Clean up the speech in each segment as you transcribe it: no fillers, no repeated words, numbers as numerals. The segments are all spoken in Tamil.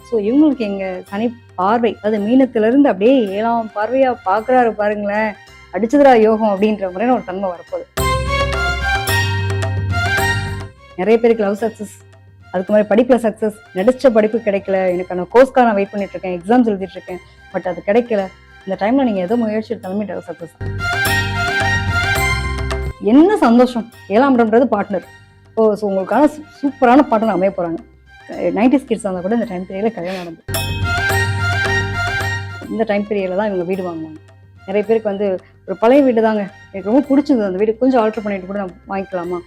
ஸோ இவங்களுக்கு எங்க சனி பார்வை, அது மீனத்திலிருந்து அப்படியே 7ஆம் பார்வையா பாக்குறாரு பாருங்களேன், அடிச்சதுரா யோகம் அப்படின்ற முறையான ஒரு தன்மை வரப்போகுது. நிறைய பேருக்கு லவ் சக்சஸ், அதுக்கு மாதிரி படிப்புல சக்சஸ், நடிச்ச படிப்பு கிடைக்கல, எனக்கு நான் கோர்ஸ்க்காக நான் வெயிட் பண்ணிட்டு இருக்கேன், எக்ஸாம்ஸ் எழுதிட்டு இருக்கேன், பட் அது கிடைக்கல. இந்த டைம்ல நீங்க எதோ முயற்சி எடுத்தாலுமே சக்சஸ். என்ன சந்தோஷம், 7ஆம் இடம்ன்றது பார்ட்னர். ஸோ உங்களுக்கான சூப்பரான பார்ட்னர் அமைய போறாங்க. 90s கிட்ஸ் இருந்தால் கூட இந்த டைம் பீரியட்ல கல்யாணம் நடந்து, இந்த டைம் பீரியட்ல தான் இவங்க வீடு வாங்குவாங்க. நிறைய பேருக்கு வந்து ஒரு பழைய வீடு தாங்க எனக்கு ரொம்ப பிடிச்சது, அந்த வீடு கொஞ்சம் ஆல்டர் பண்ணிட்டு கூட நான் வாங்கிக்கலாமா,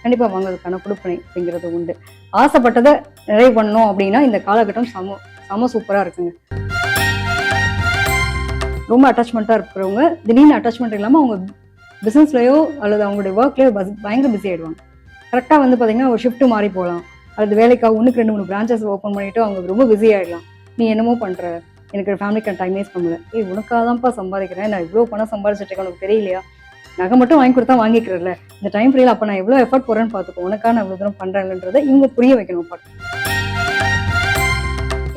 கண்டிப்பாக வாங்குறதுக்கான கொடுப்பனை அப்படிங்கிறது உண்டு. ஆசைப்பட்டதை நிறைவு பண்ணணும் அப்படின்னா இந்த காலகட்டம் செம சூப்பராக இருக்குங்க. ரொம்ப அட்டாச்மெண்ட்டாக இருக்கிறவங்க திடீர்னு அட்டாச்மெண்ட் இல்லாமல் அவங்க பிஸ்னஸ்லையோ அல்லது அவங்களுடைய ஒர்க்லையோ பயங்கர பிஸி ஆகிடுவாங்க. கரெக்டாக வந்து பார்த்தீங்கன்னா ஒரு ஷிஃப்ட் மாறி போகலாம், அல்லது வேலைக்காக 1-2-3 பிரான்ச்சஸ் ஓப்பன் பண்ணிவிட்டு அவங்க ரொம்ப பிஸி ஆகிடலாம். நீ என்னமோ பண்ணுற, எனக்கு ஃபேமிலிக்கு டைம் வேஸ்ட் பண்ணல, உனக்காக தான்ப்பா சம்பாதிக்கிறேன், நான் இவ்வளோ பணம் சம்பாதிச்சிட்ருக்கேன், உனக்கு தெரியலையா, நகை மட்டும் வாங்கி கொடுத்தா வாங்கிக்கிறல, இந்த டைம் பீரியட் அப்போ நான் எவ்வளோ எஃபர்ட் போடுறேன்னு பார்த்துக்கோ, உனக்காக நான் இவ்வளோ தூரம் பண்ணுறேன்றதை இவங்க புரிய வைக்கணும்.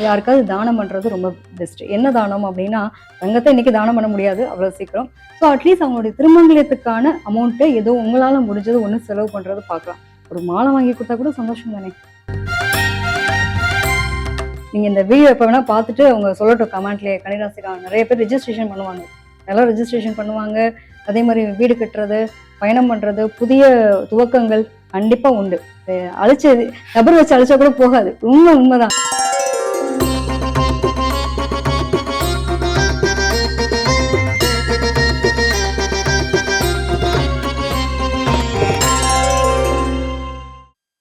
யாருக்காவது தானம் பண்ணுறது ரொம்ப பெஸ்ட். என்ன தானம் அப்படின்னா, தங்கத்தை இன்னைக்கு தானம் பண்ண முடியாது அவ்வளோ சீக்கிரம். ஸோ அட்லீஸ்ட் அவங்களுடைய திருமங்கலத்துக்கான அமௌண்ட்டை ஏதோ உங்களால் முடிஞ்சது ஒன்று செலவு பண்ணுறது பார்க்கலாம். ஒரு மாலை வாங்கி கொடுத்தா கூட சந்தோஷம் தானே. நீங்கள் இந்த வீடியோ எப்போ வேணால் பார்த்துட்டு அவங்க சொல்லட்டும் கமெண்ட்லேயே. கன்னிராசிக்கான நிறைய பேர் ரிஜிஸ்ட்ரேஷன் பண்ணுவாங்க, நல்லா ரிஜிஸ்ட்ரேஷன் பண்ணுவாங்க. அதே மாதிரி வீடு கட்டுறது, பயணம் பண்ணுறது, புதிய துவக்கங்கள் கண்டிப்பாக உண்டு. அழிச்சு நபர் வச்சு அழிச்சா கூட போகாது, உண்மைதான்.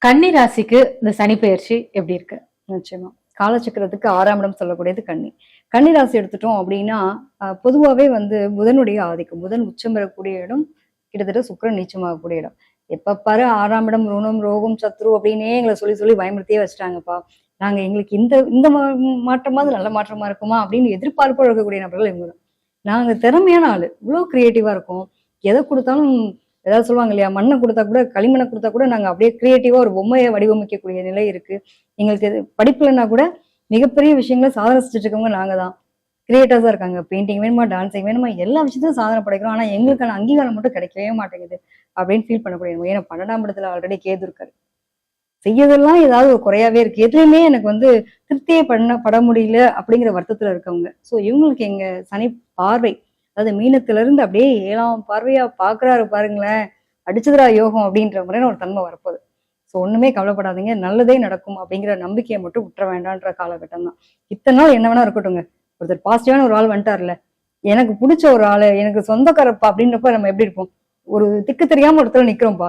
கன்னி ராசிக்கு இந்த சனி பெயர்ச்சி எப்படி இருக்கு? நிச்சயமா காலச்சக்கரத்துக்கு 6ஆம் இடம் சொல்லக்கூடியது கன்னி. கன்னி ராசி எடுத்துட்டோம் அப்படின்னா பொதுவாகவே வந்து புதனுடைய ஆதிக்கம், புதன் உச்சம் பெறக்கூடிய இடம், கிட்டத்தட்ட சுக்கிரன் நீச்சமாகக்கூடிய இடம். எப்ப பாரு 6ஆம் இடம் ருணம் ரோகம் சத்ரு அப்படின்னே எங்களை சொல்லி பயமுறுத்தியே வச்சுட்டாங்கப்பா. நாங்க எங்களுக்கு இந்த மாற்றமாவது நல்ல மாற்றமா இருக்குமா அப்படின்னு எதிர்பார்ப்பு இருக்கக்கூடிய நபர்கள் இவங்க தான். நாங்க திறமையான ஆளு, இவ்வளோ கிரியேட்டிவா இருக்கும், எதை கொடுத்தாலும் ஏதாவது சொல்லுவாங்க இல்லையா, மண்ணை கொடுத்தா கூட, களிமண்ணை கொடுத்தா கூட நாங்கள் அப்படியே கிரியேட்டிவா ஒரு பொம்மையை வடிவமைக்கக்கூடிய நிலை இருக்கு எங்களுக்கு. படிப்புலன்னா கூட மிகப்பெரிய விஷயங்களை சாதனை செஞ்சுட்டு இருக்கவங்க நாங்க தான். கிரியேட்டர்ஸா இருக்காங்க, பெயிண்டிங் வேணுமா, டான்சிங் வேணுமா, எல்லா விஷயத்தையும் சாதனை படைக்கிறோம், ஆனா எங்களுக்கான அங்கீகாரம் மட்டும் கிடைக்கவே மாட்டேங்குது அப்படின்னு ஃபீல் பண்ணக்கூடிய. ஏன்னா 12ஆம் இடத்துல ஆல்ரெடி கேது இருக்காரு, செய்யறதெல்லாம் ஏதாவது ஒரு குறையாவே இருக்கு, எதுலையுமே எனக்கு வந்து திருப்தியே பட முடியல அப்படிங்கிற வருத்தத்துல இருக்கவங்க. ஸோ இவங்களுக்கு எங்க சனி பார்வை, அதாவது மீனத்திலிருந்து அப்படியே 7ஆம் பார்வையா பாக்குறாரு பாருங்களேன், அடிச்சதுரா யோகம் அப்படின்ற முறையான ஒரு தன்மை வரப்போகுது. ஸோ ஒண்ணுமே கவலைப்படாதீங்க, நல்லதே நடக்கும் அப்படிங்கிற நம்பிக்கையை மட்டும் விட்டுற வேண்டான்ற காலகட்டம் தான். இத்தனை நாள் என்ன வேணா இருக்கட்டுங்க, ஒருத்தர் பாசிட்டிவான ஒரு ஆள் வந்துட்டார்ல, எனக்கு பிடிச்ச ஒரு ஆளு, எனக்கு சொந்தக்காரப்பா அப்படின்றப்ப நம்ம எப்படி இருப்போம், ஒரு திக்கு தெரியாம ஒருத்தர் நிக்கிறோம்ப்பா,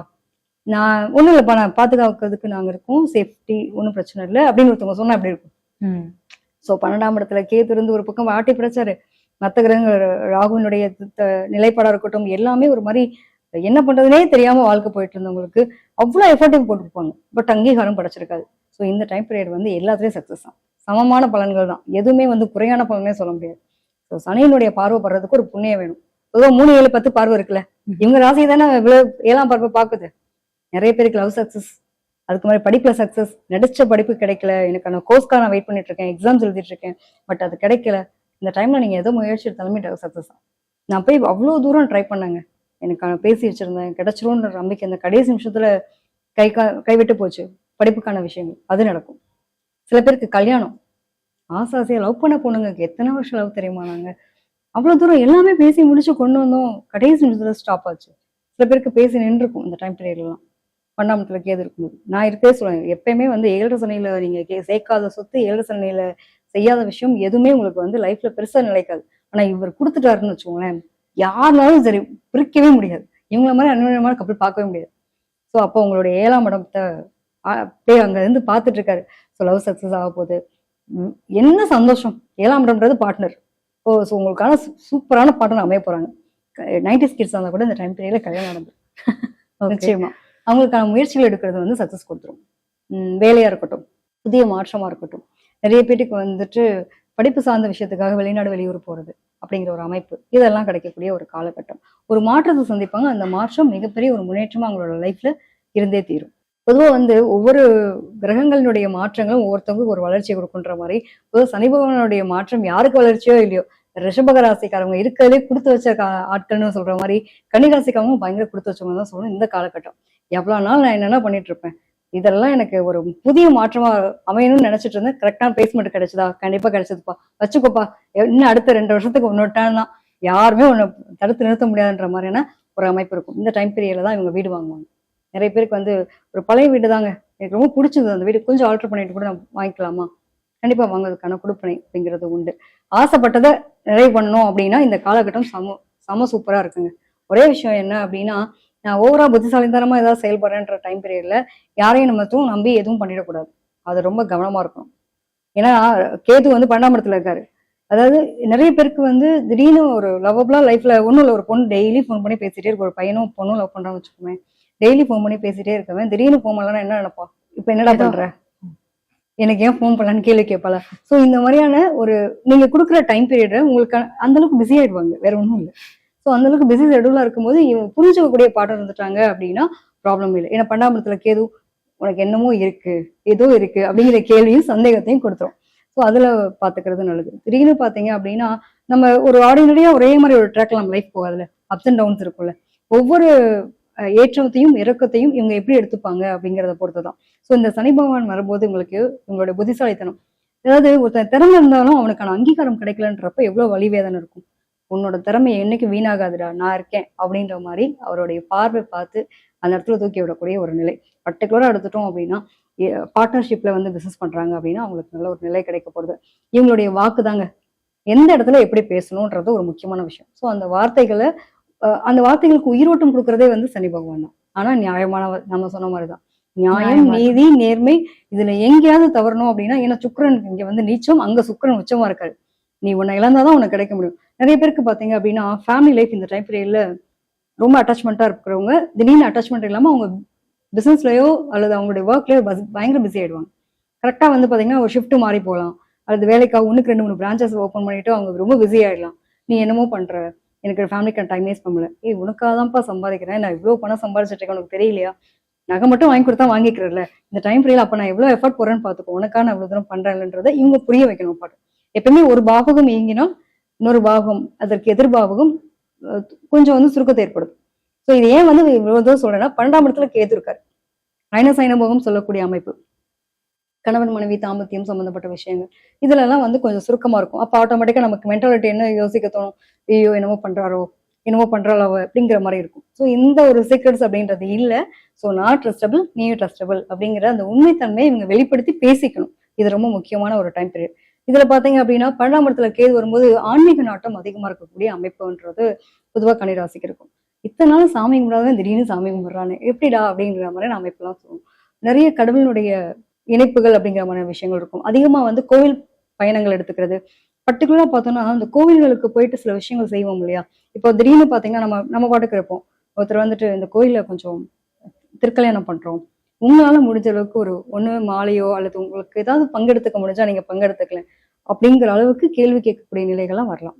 நான் ஒண்ணும் இல்லப்பா, நான் பாதுகாக்கிறதுக்கு நாங்க இருக்கோம், சேஃப்டி ஒன்றும் பிரச்சனை இல்லை அப்படின்னு ஒருத்தவங்க சொன்னா எப்படி இருக்கும். ஸோ 12ஆம் இடத்துல கேது இருந்து ஒரு பக்கம் ஆட்டி பிடிச்சாரு, மற்ற கிரகங்கள் ராகுனுடைய நிலைப்பாடா இருக்கட்டும், எல்லாமே ஒரு மாதிரி என்ன பண்றதுனே தெரியாம வாழ்க்கை போயிட்டு இருந்தவங்களுக்கு அவ்வளவு எஃபர்ட்டையும் போட்டிருப்பாங்க, பட் அங்கீகாரம் படைச்சிருக்காது. ஸோ இந்த டைம் பீரியட் வந்து எல்லாத்துலயும் சக்சஸ் தான், சமமான பலன்கள் தான், எதுவுமே வந்து குறையான பலனே சொல்ல முடியாது. ஸோ சனியினுடைய பார்வை படுறதுக்கு ஒரு புண்ணியம் வேணும். பொதுவாக 3, 7, 10 பார்வை இருக்குல்ல, இவங்க ராசி தானே இவ்வளவு 7ஆம் பார்வை பாக்குது. நிறைய பேருக்கு லவ் சக்சஸ், அதுக்கு மாதிரி படிப்புல சக்சஸ், நடிச்ச படிப்பு கிடைக்கல, எனக்கு நான் கோர்ஸ்க்காக நான் வெயிட் பண்ணிட்டு இருக்கேன், எக்ஸாம்ஸ் எழுதிட்டு இருக்கேன், பட் அது கிடைக்கல. இந்த டைம்ல நீங்க எதோ முயற்சி எடுத்தாலுமே சக்சஸ் தான். நான் போய் அவ்வளோ தூரம் ட்ரை பண்ணேங்க, எனக்கு பேசி வச்சிருந்தேன், கிடைச்சிரும்ன்ற நம்பிக்கை அந்த கடைசி நிமிஷத்துல கைவிட்டு போச்சு. படிப்புக்கான விஷயங்கள் அது நடக்கும். சில பேருக்கு கல்யாணம், ஆசையா லவ் பண்ண பொண்ணுங்க எத்தனை வருஷம் லவ் தெரியுமா, நாங்க அவ்வளவு தூரம் எல்லாமே பேசி முடிச்சு கொண்டு வந்தோம், கடைசி நிமிஷத்துல ஸ்டாப் ஆச்சு. சில பேருக்கு பேசி நின்றுருக்கும் இந்த டைம் பீரியட்லாம். 12ஆம் இடத்துல கேது இருக்கும்போது நான் இருக்கே சொல்லுவேன், எப்பயுமே வந்து 7 சனியில நீங்க சேர்க்காத சொத்து, 7 சனியில செய்யாத விஷயம் எதுவுமே உங்களுக்கு வந்து லைஃப்ல பெருசா நிலைக்காது. ஆனா இவர் கொடுத்துட்டாருன்னு வச்சுக்கோங்களேன், யாருனாலும் சரி பிரிக்கவே முடியாது, இவங்கள மாதிரி அந்நியமான கப்பல் பார்க்கவே முடியாது. ஸோ அப்போ உங்களுடைய 7ஆம் இடத்தை அங்க இருந்து பார்த்துட்டு இருக்காரு. ஸோ லவ் சக்சஸ் ஆக போகுது, என்ன சந்தோஷம். 7ஆம் இடம்ன்றது பார்ட்னர். ஸோ உங்களுக்கான சூப்பரான பார்ட்னர் அமைய போறாங்க. 90s கிட்ஸ் இருந்தால் கூட இந்த டைம் பீரியட்ல கல்யாணம் நடந்து நிச்சயமா அவங்களுக்கான முயற்சிகள் எடுக்கிறது வந்து சக்சஸ் கொடுத்துரும். வேலையா இருக்கட்டும், புதிய மாற்றமா இருக்கட்டும், நிறைய பேருக்கு வந்துட்டு படிப்பு சார்ந்த விஷயத்துக்காக வெளிநாடு வெளியூர் போறது அப்படிங்கிற ஒரு அமைப்பு, இதெல்லாம் கிடைக்கக்கூடிய ஒரு காலகட்டம். ஒரு மாற்றத்தை சந்திப்பாங்க, அந்த மாற்றம் மிகப்பெரிய ஒரு முன்னேற்றமா அவங்களோட லைஃப்ல இருந்தே தீரும். பொதுவா வந்து ஒவ்வொரு கிரகங்களினுடைய மாற்றங்களும் ஒவ்வொருத்தவங்களுக்கு ஒரு வளர்ச்சியை கொடுக்குன்ற மாதிரி, பொதுவா சனி பகவானுடைய மாற்றம் யாருக்கு வளர்ச்சியோ இல்லையோ, ரிஷபக ராசிக்காரவங்க இருக்கிறதுலே குடுத்து வச்ச ஆட்கள்னு சொல்ற மாதிரி, கன்னி ராசிக்காரவங்க பயங்கர குடுத்து வச்சவங்க தான் சொல்லணும் இந்த காலகட்டம். எவ்வளவு நாள் நான் என்னென்ன பண்ணிட்டு இருப்பேன். இதெல்லாம் எனக்கு ஒரு புதிய மாற்றமா அமையணும்னு நினைச்சிட்டு இருந்தேன். கரெக்டான பிளேஸ்மெண்ட் கிடைச்சதா? கண்டிப்பா கிடைச்சதுப்பா. வச்சுக்கோப்பா. இன்னும் அடுத்த 2 வருஷத்துக்கு உன்னோட டர்ன் தான். யாருமே உன்னை தடுத்து நிறுத்த முடியாதுன்ற மாதிரியான ஒரு அமைப்பு இருக்கும். இந்த டைம் பீரியட்ல தான் இவங்க வீடு வாங்குவாங்க. நிறைய பேருக்கு வந்து ஒரு பழைய வீடு தாங்க. எனக்கு ரொம்ப பிடிச்சது அந்த வீடு. கொஞ்சம் ஆல்டர் பண்ணிட்டு கூட நான் வாங்கிக்கலாமா? கண்டிப்பா வாங்குறதுக்கான கொடுப்பனை அப்படிங்கிறது உண்டு. ஆசைப்பட்டதை நிறைவு பண்ணணும் அப்படின்னா இந்த காலகட்டம் செம சூப்பரா இருக்குங்க. ஒரே விஷயம் என்ன அப்படின்னா, நான் ஓவரா புத்திசாலித்தனமா ஏதாவது செயல்படுறேன்ற டைம் பீரியட்ல யாரையும் நம்ம நம்பி எதுவும் பண்ணிடக்கூடாது. அது ரொம்ப கவனமா இருக்கணும். ஏன்னா கேது வந்து 12ஆம் இடத்துல இருக்காரு. அதாவது நிறைய பேருக்கு வந்து திடீர்னு ஒரு லவ்வபிளா லைஃப்ல ஒன்றும் இல்லை, ஒரு பொண்ணு டெய்லி ஃபோன் பண்ணி பேசிட்டே இருக்கு. ஒரு பையனும் பொண்ணும் லவ் பண்றான்னு வச்சுக்கோமே, டெய்லி ஃபோன் பண்ணி பேசிட்டே இருக்கவன் திடீர்னு ஃபோன் பண்ணலன்னா என்ன நினைப்பா? இப்ப என்னடா பண்ற, எனக்கு ஏன் ஃபோன் பண்ணலான்னு கேள்வி கேட்பால. ஸோ இந்த மாதிரியான ஒரு நீங்க கொடுக்குற டைம் பீரியட் உங்களுக்கு அந்த அளவுக்கு பிஸி ஆயிடுவாங்க, வேற ஒன்றும் இல்லை. ஸோ அந்த அளவுக்கு பிஸி ஷெடியூலா இருக்கும்போது இவங்க புரிஞ்சுக்கக்கூடிய பாடம் இருந்துட்டாங்க அப்படின்னா ப்ராப்ளம் இல்லை. ஏன்னா 12ஆம் இடத்துல கேது உனக்கு என்னமோ இருக்கு, ஏதோ இருக்கு அப்படிங்கிற கேள்வியும் சந்தேகத்தையும் கொடுத்துரும். ஸோ அதுல பாத்துக்கிறது நல்லது. திடீர்னு பாத்தீங்க அப்படின்னா நம்ம ஒரு ஆர்டினரியா ஒரே மாதிரி ஒரு ட்ராக்ல நம்ம லைஃப் போகாதுல, அப்ஸ் அண்ட் டவுன்ஸ் இருக்கும்ல. ஒவ்வொரு ஏற்றத்தையும் இறக்கத்தையும் இவங்க எப்படி எடுத்துப்பாங்க அப்படிங்கிறத பொறுத்துதான். ஸோ இந்த சனி பகவான் வரும்போது உங்களுக்கு உங்களுடைய புத்திசாலித்தனம், அதாவது ஒருத்தன் திறமை இருந்தாலும் அவனுக்கான அங்கீகாரம் கிடைக்கலன்றப்ப எவ்வளவு வலி வேதனை இருக்கும். உன்னோட திறமை என்னைக்கு வீணாகாதுடா, நான் இருக்கேன் அப்படின்ற மாதிரி அவருடைய பார்வை பார்த்து அந்த இடத்துல தூக்கி விடக்கூடிய ஒரு நிலை. பர்டிகுலரா எடுத்துட்டோம் அப்படின்னா, பார்ட்னர்ஷிப்ல வந்து பிசினஸ் பண்றாங்க அப்படின்னா அவங்களுக்கு நல்ல ஒரு நிலை கிடைக்க போறது. இவங்களுடைய வாக்கு தாங்க எந்த இடத்துல எப்படி பேசணும்ன்றது ஒரு முக்கியமான விஷயம். ஸோ அந்த வார்த்தைகளை அந்த வார்த்தைகளுக்கு உயிரோட்டம் கொடுக்கறதே வந்து சனி பகவான் தான். ஆனா நியாயமான, நம்ம சொன்ன மாதிரிதான் நியாயம், நீதி, நேர்மை, இதுல எங்கேயாவது தவறணும் அப்படின்னா, ஏன்னா சுக்கிரன் இங்க வந்து நீச்சம், அங்க சுக்கிரன் உச்சமா இருக்காரு. நீ உன்னை இழந்தாதான் உனக்கு கிடைக்க முடியும். நிறைய பேருக்கு பாத்தீங்க அப்படின்னா ஃபேமிலி லைஃப் இந்த டைம் பீரியட்ல ரொம்ப அட்டாச்மெண்டா இருக்கிறவங்க திடீர்னு அட்டாச்மெண்ட் இல்லாம அவங்க பிசினஸ்லயோ அல்லது அவங்களுடைய ஒர்க்லயோ பயங்கர பிஸி ஆயிடுவாங்க. கரெக்டா வந்து பாத்தீங்கன்னா ஒரு ஷிஃப்ட் மாறி போகலாம், அல்லது வேலைக்காக 1க்கு 2 3 பிரான்ச்சஸ் ஓப்பன் பண்ணிட்டு அவங்க ரொம்ப பிஸி ஆயிடலாம். நீ என்னமோ பண்ற, எனக்கு ஃபேமிலிக்கு டைம் வேஸ்ட் பண்ணல. உனக்காக தான்ப்பா சம்பாதிக்கிறேன், நான் இவ்வளவு பணம் சம்பாதிச்சிட்டு இருக்கேன், உனக்கு தெரியலையா? நகை மட்டும் வாங்கி கொடுத்தா வாங்கிக்கிறல, இந்த டைம் பீரியட் அப்ப நான் எவ்வளவு எஃபர்ட் போறேன்னு பாத்துக்கோ, உனக்காக நான் இவ்வளவு தூரம் பண்றேன்றதை இவங்க புரிய வைக்கணும். பாட்டு எப்பவுமே ஒரு பாவகம் இயங்கினால் இன்னொரு பாவகம் அதற்கு எதிர்பாவகம் கொஞ்சம் வந்து சுருக்கத்தை ஏற்படுது. ஸோ இது ஏன் வந்து இவ்வளவு தூரம் சொல்றேன்னா, 12ஆம் இடத்துல கேது இருக்காரு. அயனசைனபோகம் சொல்லக்கூடிய அமைப்பு, கணவன் மனைவி தாம்பத்தியம் சம்பந்தப்பட்ட விஷயங்கள் இதுல எல்லாம் வந்து கொஞ்சம் சுருக்கமா இருக்கும். அப்ப ஆட்டோமேட்டிக்கா நமக்கு மென்டாலிட்டி என்ன யோசிக்க தோணும், ஐயோ என்னமோ பண்றாரோ, என்னமோ பண்றாளோ அப்படிங்கிற மாதிரி இருக்கும். ஸோ இந்த ஒரு சீக்ரெட்ஸ் அப்படின்றது இல்லை. ஸோ நான் ட்ரஸ்டபிள், நீயும் ட்ரஸ்டபிள் அப்படிங்கிற அந்த உண்மைத்தன்மையை இவங்க வெளிப்படுத்தி பேசிக்கணும். இது ரொம்ப முக்கியமான ஒரு டைம் பீரியட். இதுல பாத்தீங்க அப்படின்னா 12ஆம் இடத்துல கேது வரும்போது ஆன்மீக நாட்டம் அதிகமா இருக்கக்கூடிய அமைப்புன்றது பொதுவா கன்னிராசிக்கு இருக்கும். இத்தனை நாள் சாமி கும்பிடாதான் திடீர்னு சாமி கும்பிடுறானே எப்படிடா அப்படிங்கிற மாதிரி நான் அமைப்பெல்லாம் சொல்லுவோம். நிறைய கடவுளுடைய இணைப்புகள் அப்படிங்கிற மாதிரி விஷயங்கள் இருக்கும். அதிகமா வந்து கோவில் பயணங்கள் எடுத்துக்கிறது. பர்டிகுலரா பார்த்தோம்னா அந்த கோவில்களுக்கு போயிட்டு சில விஷயங்கள் செய்வோம் இல்லையா? இப்போ திடீர்னு பாத்தீங்கன்னா நம்ம பாட்டுக்கு இருப்போம். ஒருத்தர் வந்துட்டு இந்த கோயில கொஞ்சம் திருக்கல்யாணம் பண்றோம், உங்களால முடிஞ்ச அளவுக்கு ஒரு ஒண்ணு மாலையோ அல்லது உங்களுக்கு ஏதாவது பங்கெடுத்துக்க முடிஞ்சா நீங்க பங்கெடுத்துக்கல அப்படிங்கிற அளவுக்கு கேள்வி கேட்கக்கூடிய நிலைகள்லாம் வரலாம்.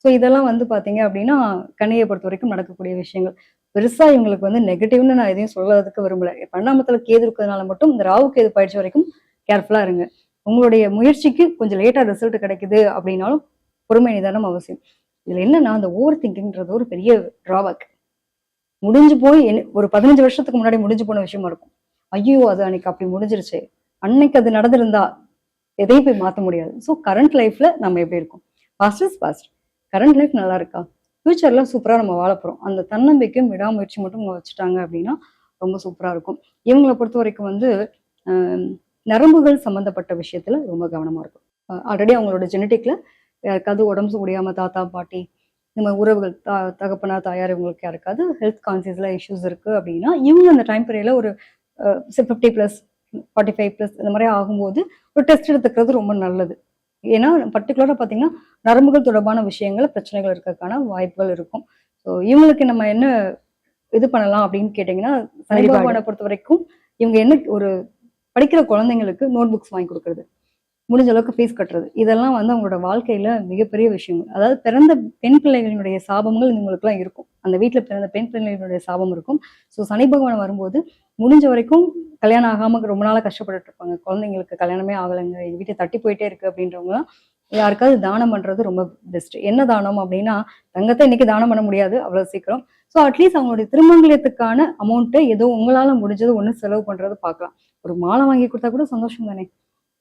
ஸோ இதெல்லாம் வந்து பாத்தீங்க அப்படின்னா கன்னியை பொறுத்த வரைக்கும் நடக்கக்கூடிய விஷயங்கள். பெருசா இவங்களுக்கு வந்து நெகட்டிவ்னு நான் எதையும் சொல்றதுக்கு விரும்பல. 12ஆம் இடத்துல கேது இருக்கிறதுனால மட்டும் இந்த ராகு கேது பயிற்சி வரைக்கும் கேர்ஃபுல்லா இருங்க. உங்களுடைய முயற்சிக்கு கொஞ்சம் லேட்டா ரிசல்ட் கிடைக்குது அப்படின்னாலும் பொறுமை நிதானம் அவசியம். இதுல என்னன்னா அந்த ஓவர் திங்கிங்ன்றது ஒரு பெரிய டிராபேக். முடிஞ்சு போய் ஒரு 15 வருஷத்துக்கு முன்னாடி முடிஞ்சு போன விஷயமா இருக்கும். ஐயோ அது அன்னைக்கு அப்படி முடிஞ்சிருச்சு, அன்னைக்கு அது நடந்திருந்தா எதையும் போய் மாற்ற முடியாது. ஸோ கரண்ட் லைஃப்ல நம்ம எப்படி இருக்கோம், past is past, current life நல்லா இருக்கா, ஃபியூச்சர்ல சூப்பரா நம்ம வாழ போறோம், அந்த தன்னம்பிக்கையும் விடாமுயற்சி மட்டும் அவங்க வச்சுட்டாங்க அப்படின்னா ரொம்ப சூப்பரா இருக்கும். இவங்களை பொறுத்த வரைக்கும் வந்து நரம்புகள் சம்பந்தப்பட்ட விஷயத்துல ரொம்ப கவனமா இருக்கும். ஆல்ரெடி அவங்களோட ஜெனட்டிக்ல யாருக்காவது உடம்பு முடியாம தாத்தா பாட்டி இந்த மாதிரி உறவுகள் தகப்பனா தாயார் இவங்களுக்கு யாருக்காவது ஹெல்த் கான்சியஸ்ல இஷ்யூஸ் இருக்கு அப்படின்னா இவங்க அந்த டைம் பீரியட்ல ஒரு 50+, 45+ இந்த மாதிரி ஆகும்போது ஒரு டெஸ்ட் எடுத்துக்கிறது ரொம்ப நல்லது. ஏன்னா பர்டிகுலரா பாத்தீங்கன்னா நரம்புகள் தொடர்பான விஷயங்கள் பிரச்சனைகள் இருக்கிறதுக்கான வாய்ப்புகள் இருக்கும். ஸோ இவங்களுக்கு நம்ம என்ன இது பண்ணலாம் அப்படின்னு கேட்டீங்கன்னா, சனி பகவானை பொறுத்த வரைக்கும் இவங்க என்ன ஒரு படிக்கிற குழந்தைங்களுக்கு நோட் புக்ஸ் வாங்கி கொடுக்குறது, முடிஞ்ச அளவுக்கு ஃபீஸ் கட்டுறது, இதெல்லாம் வந்து அவங்களோட வாழ்க்கையில மிகப்பெரிய விஷயங்கள். அதாவது பிறந்த பெண் பிள்ளைகளினுடைய சாபங்கள் இவங்களுக்குலாம் இருக்கும். அந்த வீட்டுல பிறந்த பெண் பிள்ளைகளுடைய சாபம் இருக்கும். ஸோ சனி பகவான் வரும்போது முடிஞ்ச வரைக்கும் கல்யாணம் ஆகாம ரொம்ப நாளா கஷ்டப்பட்டுட்டு இருப்பாங்க, குழந்தைங்களுக்கு கல்யாணமே ஆகலைங்க, எங்க வீட்டை தட்டி போயிட்டே இருக்கு அப்படின்றவங்கலாம் யாருக்காவது தானம் பண்றது ரொம்ப பெஸ்ட். என்ன தானம் அப்படின்னா, தங்கத்தை இன்னைக்கு தானம் பண்ண முடியாது அவ்வளவு சீக்கிரம். ஸோ அட்லீஸ்ட் அவங்களுடைய திருமங்கலத்துக்கான அமௌண்ட்டை ஏதோ உங்களால முடிஞ்சது ஒண்ணு செலவு பண்றது பார்க்கலாம். ஒரு மாலை வாங்கி கொடுத்தா கூட சந்தோஷம் தானே.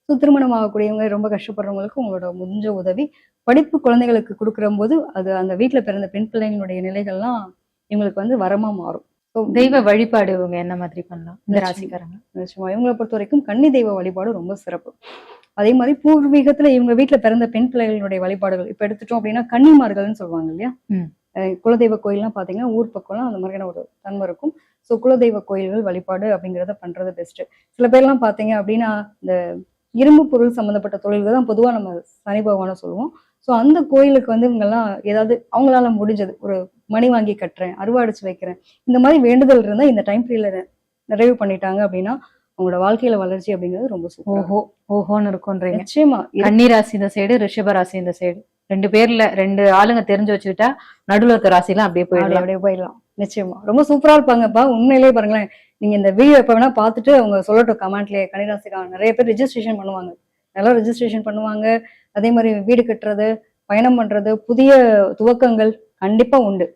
ஸோ திருமணம் ஆகக்கூடியவங்க, ரொம்ப கஷ்டப்படுறவங்களுக்கு உங்களோட முடிஞ்ச உதவி, படிப்பு குழந்தைகளுக்கு கொடுக்குற போது அது அந்த வீட்டுல பிறந்த பெண் பிள்ளைங்களுடைய நிலைகள்லாம் இவங்களுக்கு வந்து வரமா மாறும். ஸோ தெய்வ வழிபாடு இவங்க என்ன மாதிரி பண்ணலாம் இந்த ராசிக்காரங்க? நிச்சயமா இவங்களை பொறுத்த வரைக்கும் கன்னி தெய்வ வழிபாடு ரொம்ப சிறப்பு. அதே மாதிரி பூர்வீகத்துல இவங்க வீட்டுல பிறந்த பெண் பிள்ளைகளுடைய வழிபாடுகள் இப்ப எடுத்துட்டோம் அப்படின்னா கன்னிமார்கள்னு சொல்லுவாங்க இல்லையா. குலதெய்வ கோயில்லாம் பாத்தீங்கன்னா ஊர் பக்கம்லாம் அந்த மாதிரியான ஒரு தன்மை இருக்கும். ஸோ குலதெய்வ கோயில்கள் வழிபாடு அப்படிங்கிறத பண்றது பெஸ்ட். சில பேர்லாம் பாத்தீங்க அப்படின்னா இந்த இரும்பு பொருள் சம்பந்தப்பட்ட தொழில்கள் தான் பொதுவா நம்ம சனி பகவானை சொல்லுவோம். ஸோ அந்த கோயிலுக்கு வந்து இவங்கெல்லாம் ஏதாவது அவங்களால முடிஞ்சது ஒரு மணி வாங்கி கட்டுறேன், அருவாடிச்சு வைக்கிறேன், இந்த மாதிரி வேண்டுதல் இருந்தா இந்த டைம் பீரியட்ல நிறைவு பண்ணிட்டாங்க அப்படின்னா அவங்களோட வாழ்க்கையில வளர்ச்சி அப்படிங்கிறது ரொம்ப சூப்பர். ஓஹோ ஓஹோன்னு இருக்கும்ன்றீங்க. நிச்சயமா கன்னி ராசி இந்த சைடு, ரிஷப ராசி இந்த சைடு, ரெண்டு பேர்ல ரெண்டு ஆளுங்க தெரிஞ்சு வச்சுக்கிட்டா நடுவுல இருக்க ராசிலாம் அப்படியே போயிடலாம். நிச்சயமா ரொம்ப சூப்பரா இருப்பாங்கப்பா. உண்மையிலேயே பாருங்களேன், நீங்க இந்த வீடியோ எப்ப வேணா பார்த்துட்டு அவங்க சொல்லட்டும் கமெண்ட்லயே. கன்னிராசிக்கான நிறைய பேர் ரெஜிஸ்ட்ரேஷன் பண்ணுவாங்க, நல்லா ரெஜிஸ்ட்ரேஷன் பண்ணுவாங்க. அதே மாதிரி வீடு கட்டுறது, பயணம் பண்றது, புதிய துவக்கங்கள் கண்டிப்பா உண்டு.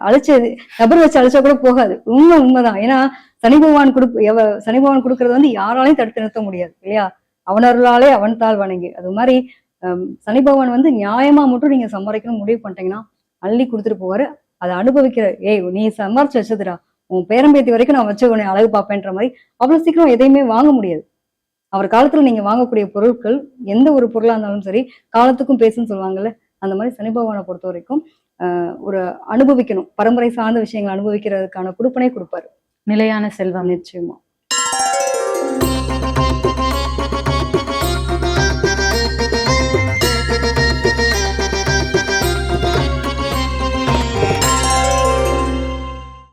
அழைச்சு நபர் வச்சு அழைச்சா கூட போகாது. உண்மைதான். ஏன்னா சனி பகவான் சனி பகவான் கொடுக்கறது வந்து யாராலையும் தடுத்து நிறுத்த முடியாது இல்லையா. அவனருளாலே அவன் தாள் வணங்கி, அது மாதிரி சனி பகவான் வந்து நியாயமா மட்டும் நீங்க சம்பாதிக்கணும் முடிவு பண்ணிட்டீங்கன்னா அள்ளி கொடுத்துட்டு போவாரு. அதை அனுபவிக்கிற நீ சம்பாரிச்சு வச்சதுடா, உன் பேரம்பேத்தி வரைக்கும் நான் வச்சு உன்னை அழகு பார்ப்பேன்ற மாதிரி அவ்வளவு சீக்கிரம் எதையுமே வாங்க முடியாது. அவர் காலத்துல நீங்க வாங்கக்கூடிய பொருட்கள் எந்த ஒரு பொருளா இருந்தாலும் சரி காலத்துக்கும் பேசுன்னு சொல்லுவாங்கல்ல, அந்த மாதிரி சனி பகவானை பொறுத்த வரைக்கும் ஒரு அனுபவிக்கணும், பரம்பரை சார்ந்த விஷயங்களை அனுபவிக்கிறதுக்கான கொடுப்பனே கொடுப்பாரு. நிலையான செல்வம். நிச்சயமா.